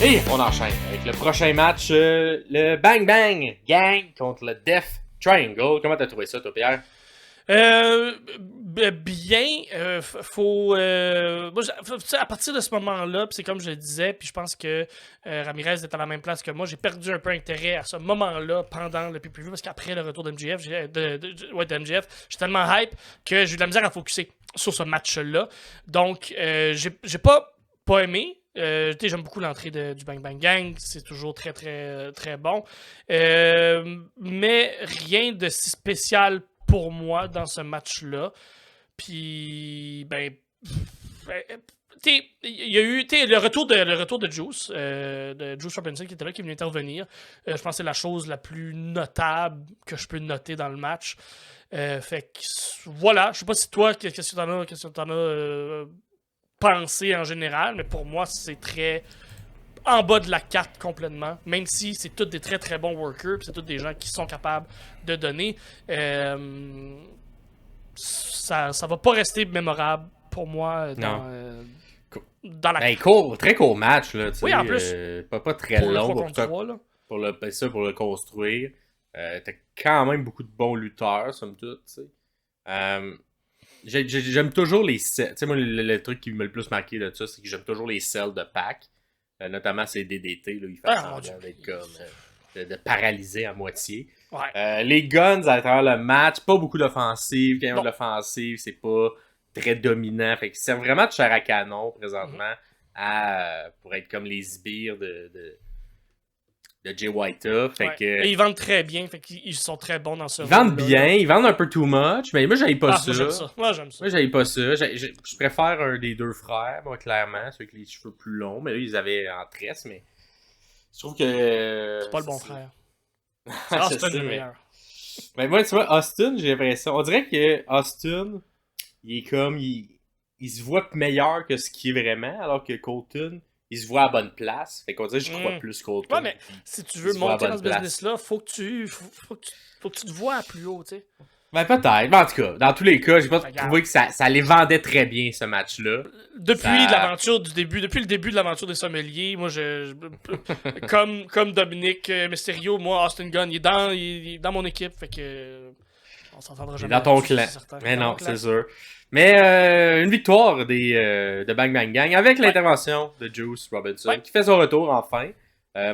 Et on enchaîne avec le prochain match, le Bang Bang Gang contre le Death Triangle. Comment t'as trouvé ça, toi, Pierre? Bien, moi, à partir de ce moment-là, c'est comme je le disais, puis je pense que Ramirez est à la même place que moi, j'ai perdu un peu intérêt à ce moment-là pendant le pay-per-view, parce qu'après le retour d'MJF, de MJF, j'étais tellement hype que j'ai eu de la misère à focusser sur ce match-là. Donc, j'ai pas aimé. J'aime beaucoup l'entrée du Bang Bang Gang, c'est toujours très très très bon. Mais rien de si spécial pour moi dans ce match-là. Puis, il y a eu le retour de Juice, de Juice Robinson qui était là, qui est venu intervenir. Je pense que c'est la chose la plus notable que je peux noter dans le match. Fait que voilà, je sais pas si toi, qu'est-ce que t'en as pensé en général, mais pour moi, c'est très en bas de la carte complètement, même si c'est tous des très très bons workers, c'est tous des gens qui sont capables de donner. Ça va pas rester mémorable pour moi dans la carte. Très court match, là, tu sais. Oui, en plus. Pas très pour long le 3 contre 3, là. pour le construire. T'as quand même beaucoup de bons lutteurs, somme toute, tu sais. J'aime toujours les sells. Tu sais, moi, le truc qui m'a le plus marqué de ça, c'est que j'aime toujours les sells de Pac. Notamment ces DDT, là, il fait semblant d'être comme de paralyser à moitié. Ouais. Les guns à travers le match, pas beaucoup d'offensive. Quand il y a de l'offensive, c'est pas très dominant. Fait que c'est vraiment de chair à canon présentement pour être comme les sbires de Jay White. Fait que, et ils vendent très bien, fait qu'ils sont très bons dans ce Ils vendent bien, ils vendent un peu too much, mais moi j'aille pas ça. Moi j'aime ça. Moi j'aille pas ça. Je préfère un des deux frères, moi clairement, ceux avec les cheveux plus longs, mais là ils avaient en tresse, mais je trouve que... C'est pas le bon frère. C'est le meilleur. Mais moi, tu vois, Austin, j'ai l'impression... On dirait que Austin, il est comme... Il se voit meilleur que ce qu'il est vraiment, alors que Colton, il se voit à bonne place. Fait qu'on dirait que je crois plus Colton. Ouais, mais si tu veux monter dans ce business-là, faut que tu te vois plus haut, tu sais. Ben peut-être, mais en tout cas, dans tous les cas, j'ai pas trouvé que ça les vendait très bien ce match-là. Depuis le début de l'aventure des sommeliers, moi comme Dominique Mysterio, moi Austin Gunn, il est dans mon équipe, fait que on s'entendra jamais. Dans ton clan. Mais non, c'est sûr. Mais une victoire de Bang Bang Gang avec l'intervention de Juice Robinson qui fait son retour enfin.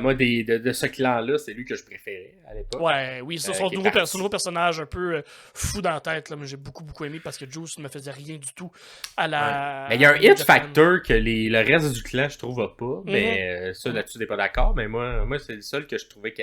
Moi, de ce clan-là, c'est lui que je préférais à l'époque. Oui, son nouveau personnage un peu fou dans la tête, là, mais j'ai beaucoup aimé parce que Juice ne me faisait rien du tout à la... Mais il y a un hit factor que le reste du clan, je trouve pas. Mais ça, là-dessus, t'es pas d'accord. Mais moi c'est le seul que je trouvais qui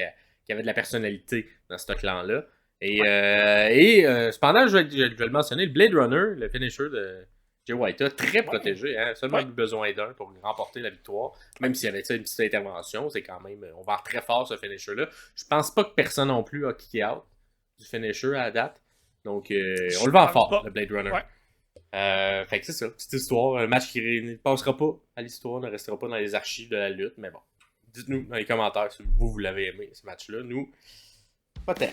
avait de la personnalité dans ce clan-là. Et cependant, je vais le mentionner, le Blade Runner, le finisher de Jay White, très protégé, hein, seulement eu besoin d'un pour remporter la victoire. Même s'il y avait une petite intervention, c'est quand même, on va très fort ce finisher-là. Je pense pas que personne non plus a kické out du finisher à la date. Donc, on le vend fort, le Blade Runner. Fait que c'est ça, petite histoire, un match qui ne passera pas à l'histoire, ne restera pas dans les archives de la lutte, mais bon. Dites-nous dans les commentaires si vous l'avez aimé, ce match-là. Nous, pas tant.